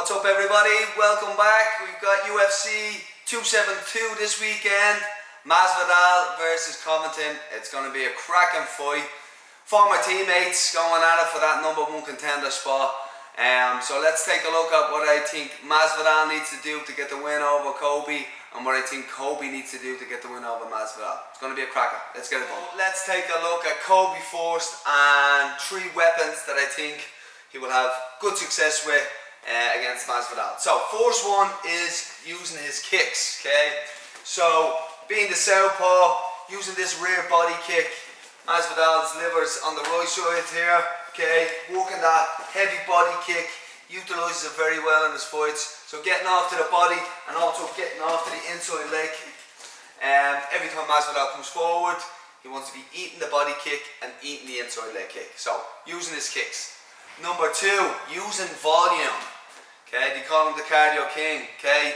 What's up everybody? Welcome back. We've got UFC 272 this weekend. Masvidal versus Covington. It's going to be a cracking fight. Former teammates going at it for that #1 contender spot. So let's take a look at what I think Masvidal needs to do to get the win over Kobe, and what I think Kobe needs to do to get the win over Masvidal. It's going to be a cracker. Let's get it done. Let's take a look at Kobe first and 3 weapons that I think he will have good success with against Masvidal. So first one is using his kicks. Okay, so being the southpaw, using this rear body kick. Masvidal's livers on the right side here. Okay, working that heavy body kick, utilizes it very well in his fights. So getting off to the body and also getting off to the inside leg kick. Every time Masvidal comes forward, he wants to be eating the body kick and eating the inside leg kick. So using his kicks. Number 2, using volume. Okay, they call him the cardio king. Okay,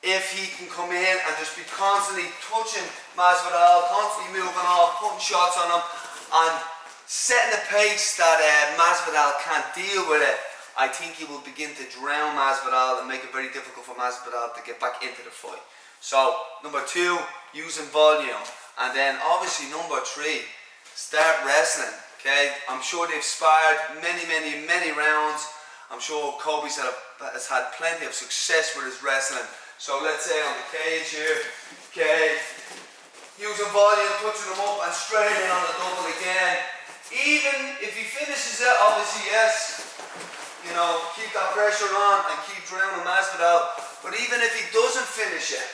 if he can come in and just be constantly touching Masvidal, constantly moving off, putting shots on him, and setting a pace that Masvidal can't deal with it, I think he will begin to drown Masvidal and make it very difficult for Masvidal to get back into the fight. So number 2, using volume. And then obviously number 3, start wrestling. Okay, I'm sure they've sparred many rounds. I'm sure Kobe's has had plenty of success with his wrestling. So let's say on the cage here, okay, using volume, touching him up and straight in on the double again. Even if he finishes it, obviously yes, you know, keep that pressure on and keep drowning Masvidal. But even if he doesn't finish it,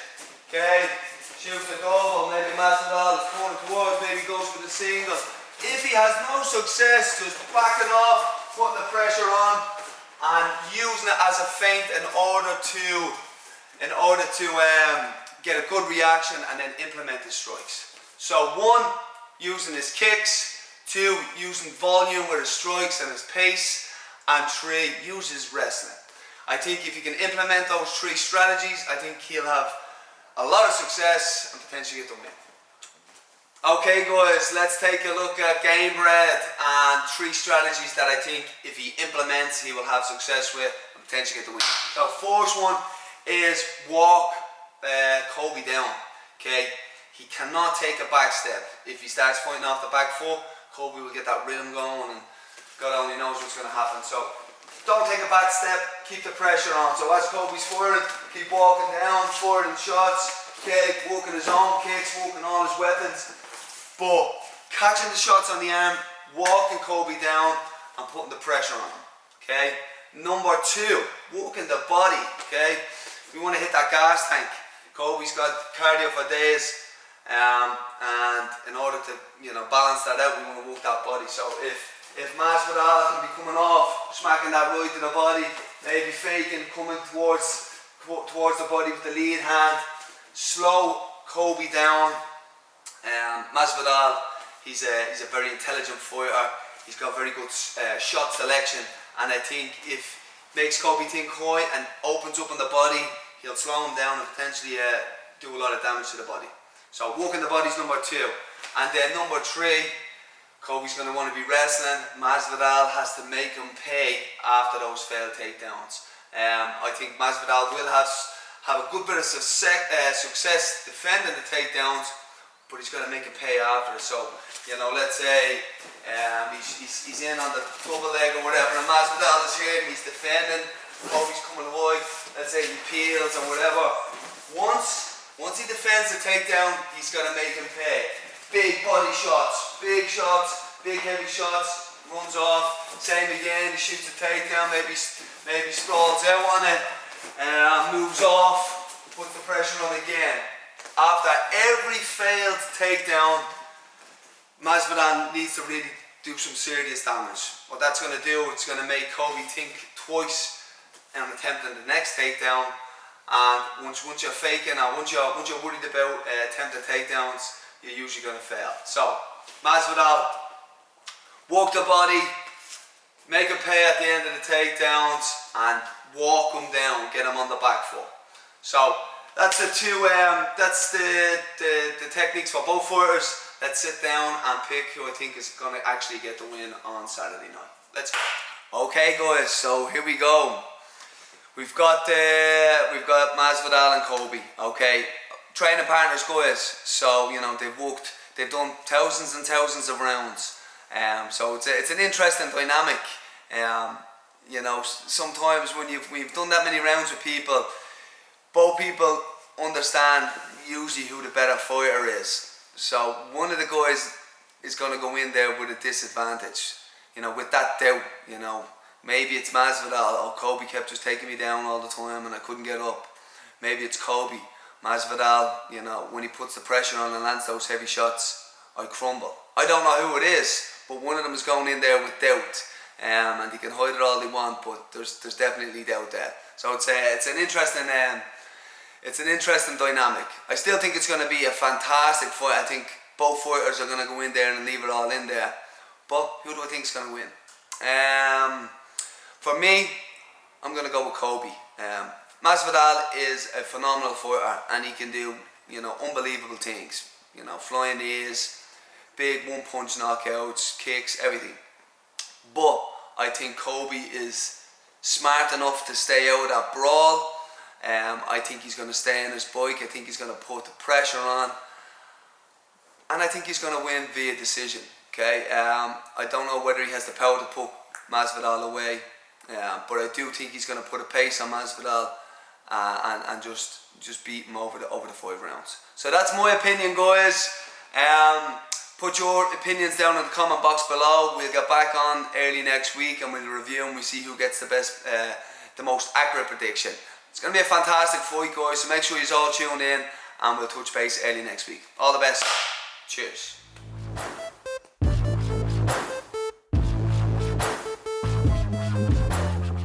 okay, shoots the double, maybe Masvidal is going towards, maybe goes for the single. If he has no success, just backing off, putting the pressure on, and using it as a feint in order to get a good reaction and then implement his strikes. So 1, using his kicks. 2, using volume with his strikes and his pace. And 3, use his wrestling. I think if he can implement those 3 strategies, I think he'll have a lot of success and potentially get the win. Okay guys, let's take a look at game bread and 3 strategies that I think if he implements, he will have success with and potentially get the win. So first one is walk Kobe down. Okay, he cannot take a back step. If he starts fighting off the back foot, Kobe will get that rhythm going and God only knows what's going to happen. So don't take a back step, keep the pressure on. So as Kobe's firing, keep walking down, firing shots, okay, working his own kicks, working all his weapons. But catching the shots on the arm, walking Kobe down and putting the pressure on him. Okay. Number 2, working the body. Okay. We want to hit that gas tank. Kobe's got cardio for days, and in order to balance that out, we want to work that body. So if Masvidal can be coming off, smacking that right to the body, maybe faking, coming towards the body with the lead hand, slow Kobe down. Masvidal, he's a very intelligent fighter. He's got very good shot selection, and I think if makes Kobe think high and opens up on the body, he'll slow him down and potentially do a lot of damage to the body. So working the body's number 2, and then number 3, Kobe's going to want to be wrestling. Masvidal has to make him pay after those failed takedowns. I think Masvidal will have a good bit of success defending the takedowns, but he's got to make him pay after. So, let's say he's in on the double leg or whatever, and Masvidal is here and he's defending. Kobe's coming away. Let's say he peels or whatever. Once he defends the takedown, he's got to make him pay. Big body shots, big heavy shots. Runs off. Same again. He shoots the takedown. Maybe sprawls out on it. Moves off. Puts the pressure on again. After every failed takedown, Masvidal needs to really do some serious damage. What that's going to do, it's going to make Kobe think twice in attempting the next takedown. And once you're faking, or once you're worried about attempted takedowns, you're usually going to fail. So Masvidal, work the body, make him pay at the end of the takedowns, and walk him down, get him on the back foot. So that's the 2. That's the techniques for both fighters. Let's sit down and pick who I think is going to actually get the win on Saturday night. Let's go. Okay guys, so here we go. We've got Masvidal and Kobe. Okay, training partners, guys. So you know they've done thousands and thousands of rounds. So it's an interesting dynamic. You know, sometimes when we've done that many rounds with people, both people understand usually who the better fighter is. So one of the guys is going to go in there with a disadvantage. You know, with that doubt. You know, maybe it's Masvidal. Or Kobe kept just taking me down all the time and I couldn't get up. Maybe it's Kobe. Masvidal, you know, when he puts the pressure on and lands those heavy shots, I crumble. I don't know who it is, but one of them is going in there with doubt. And they can hide it all they want, but there's definitely doubt there. So it's an interesting dynamic. I still think it's going to be a fantastic fight. I think both fighters are going to go in there and leave it all in there. But who do I think is going to win? For me, I'm going to go with Kobe. Masvidal is a phenomenal fighter, and he can do, you know, unbelievable things. You know, flying knees, big one-punch knockouts, kicks, everything. But I think Kobe is smart enough to stay out of that brawl. I think he's going to stay on his bike. I think he's going to put the pressure on. And I think he's going to win via decision. Okay. I don't know whether he has the power to put Masvidal away. But I do think he's going to put a pace on Masvidal and just beat him over the 5 rounds. So that's my opinion, guys. Put your opinions down in the comment box below. We'll get back on early next week and we'll review and we see who gets the most accurate prediction. It's going to be a fantastic fight, guys, so make sure you all tune in and we'll touch base early next week. All the best. Cheers.